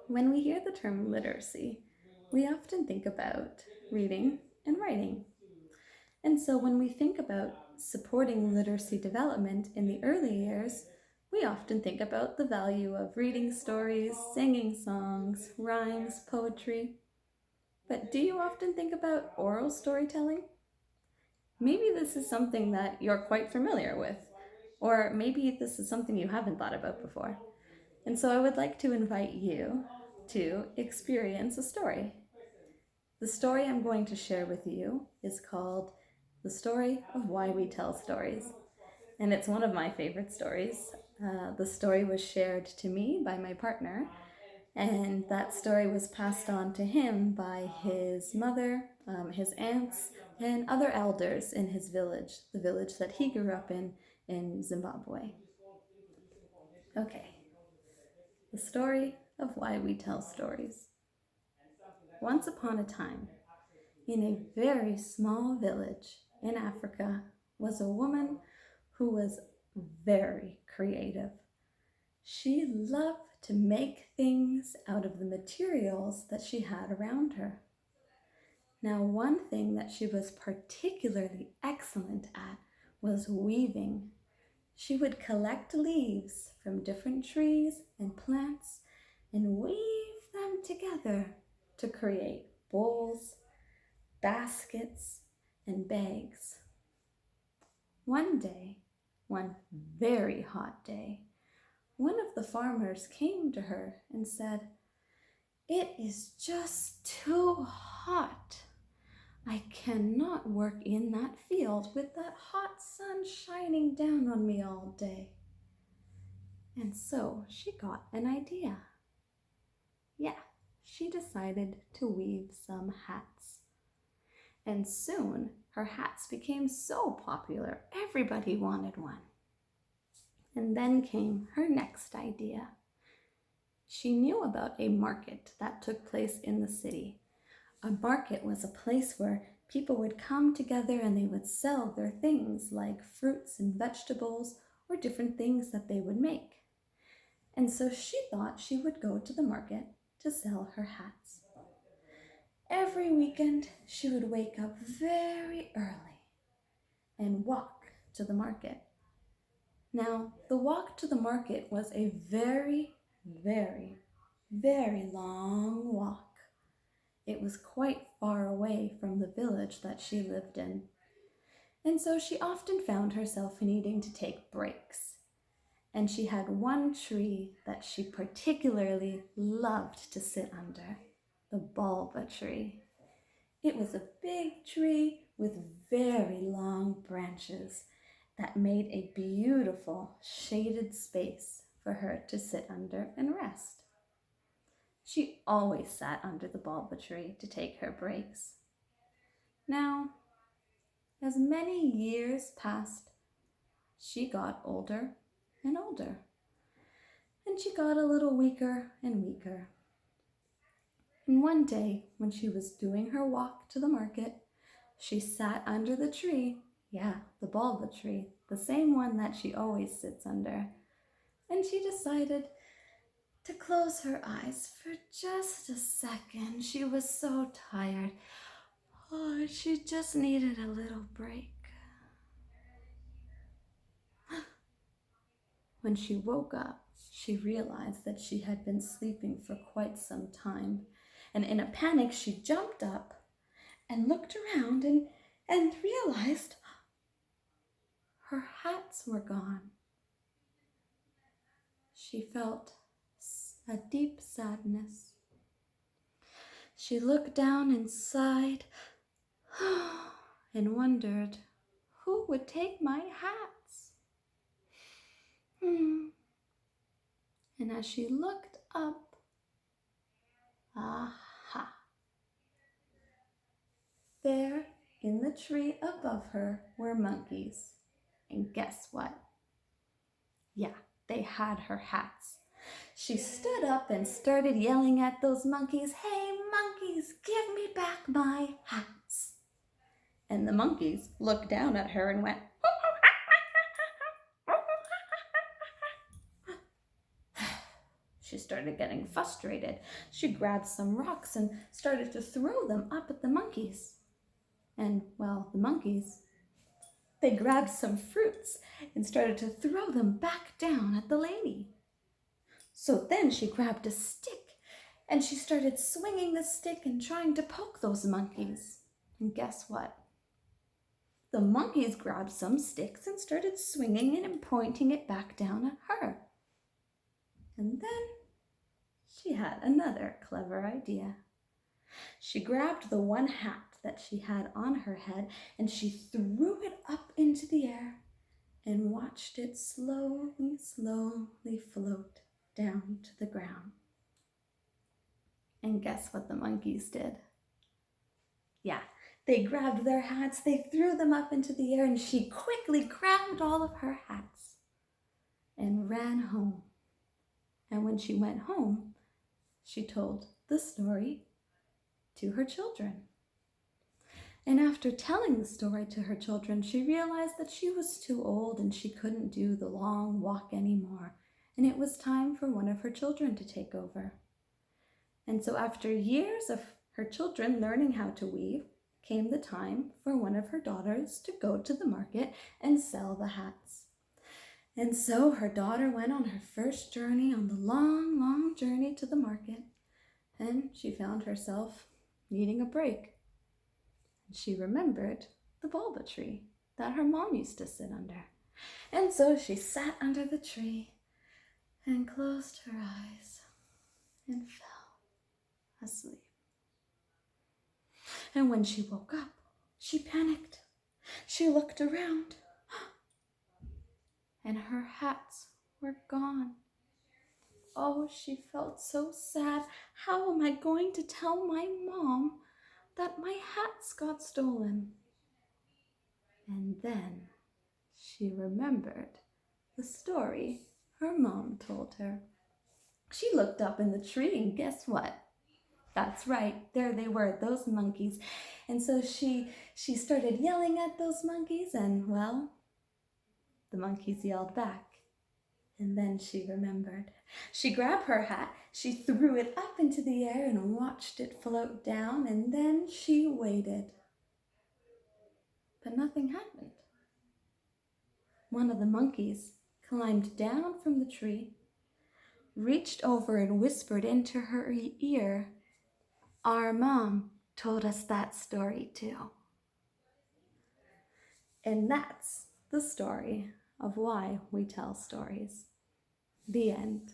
When we hear the term literacy, we often think about reading and writing. And so when we think about supporting literacy development in the early years, we often think about the value of reading stories, singing songs, rhymes, poetry. But do you often think about oral storytelling? Maybe this is something that you're quite familiar with, or maybe this is something you haven't thought about before. And so I would like to invite you to experience a story. The story I'm going to share with you is called The Story of Why We Tell Stories. And it's one of my favorite stories. The story was shared to me by my partner, and that story was passed on to him by his mother, his aunts, and other elders in his village, the village that he grew up in Zimbabwe. Okay, the story of why we tell stories. Once upon a time, in a very small village in Africa, was a woman who was very creative. She loved to make things out of the materials that she had around her. Now, one thing that she was particularly excellent at was weaving. She would collect leaves from different trees and plants and weave them together to create bowls, baskets, and bags. One day, one very hot day, one of the farmers came to her and said, "It is just too hot. I cannot work in that field with that hot sun shining down on me all day." And so she got an idea. Yeah, she decided to weave some hats. And soon her hats became so popular, everybody wanted one. And then came her next idea. She knew about a market that took place in the city. A market was a place where people would come together and they would sell their things like fruits and vegetables or different things that they would make. And so she thought she would go to the market to sell her hats. Every weekend, she would wake up very early and walk to the market. Now, the walk to the market was a very, very, very long walk. It was quite far away from the village that she lived in. And so she often found herself needing to take breaks. And she had one tree that she particularly loved to sit under, the baobab tree. It was a big tree with very long branches that made a beautiful shaded space for her to sit under and rest. She always sat under the baobab tree to take her breaks. Now, as many years passed, she got older and older, and she got a little weaker and weaker. And one day, when she was doing her walk to the market, she sat under the tree, the baobab tree, the same one that she always sits under, and she decided to close her eyes for just a second. She was so tired. Oh, she just needed a little break. When she woke up, she realized that she had been sleeping for quite some time. And in a panic, she jumped up and looked around and realized her hats were gone. She felt a deep sadness. She looked down and sighed and wondered, who would take my hats? And as she looked up, aha! There in the tree above her were monkeys. And guess what? They had her hats. She stood up and started yelling at those monkeys, "Hey, monkeys, give me back my hats." And the monkeys looked down at her and went, "She's started getting frustrated. She grabbed some rocks and started to throw them up at the monkeys. And, well, the monkeys, they grabbed some fruits and started to throw them back down at the lady. So then she grabbed a stick and she started swinging the stick and trying to poke those monkeys. And guess what? The monkeys grabbed some sticks and started swinging it and pointing it back down at her. And then she had another clever idea. She grabbed the one hat that she had on her head and she threw it up into the air and watched it slowly, slowly float down to the ground. And guess what the monkeys did? Yeah, they grabbed their hats, they threw them up into the air, and she quickly grabbed all of her hats and ran home. And when she went home, she told the story to her children. And after telling the story to her children, she realized that she was too old and she couldn't do the long walk anymore, and it was time for one of her children to take over. And so after years of her children learning how to weave, came the time for one of her daughters to go to the market and sell the hats. And so her daughter went on her first journey on the long, long journey to the market, and she found herself needing a break. And she remembered the baobab tree that her mom used to sit under. And so she sat under the tree and closed her eyes and fell asleep. And when she woke up, she panicked. She looked around, and her hats were gone. Oh, she felt so sad. How am I going to tell my mom that my hats got stolen? And then she remembered the story her mom told her. She looked up in the tree, and guess what? That's right, there they were, those monkeys. And so she started yelling at those monkeys, and well, the monkeys yelled back. And then she remembered. She grabbed her hat, she threw it up into the air and watched it float down, and then she waited. But nothing happened. One of the monkeys climbed down from the tree, reached over and whispered into her ear, "Our mom told us that story too." And that's the story of why we tell stories. The end.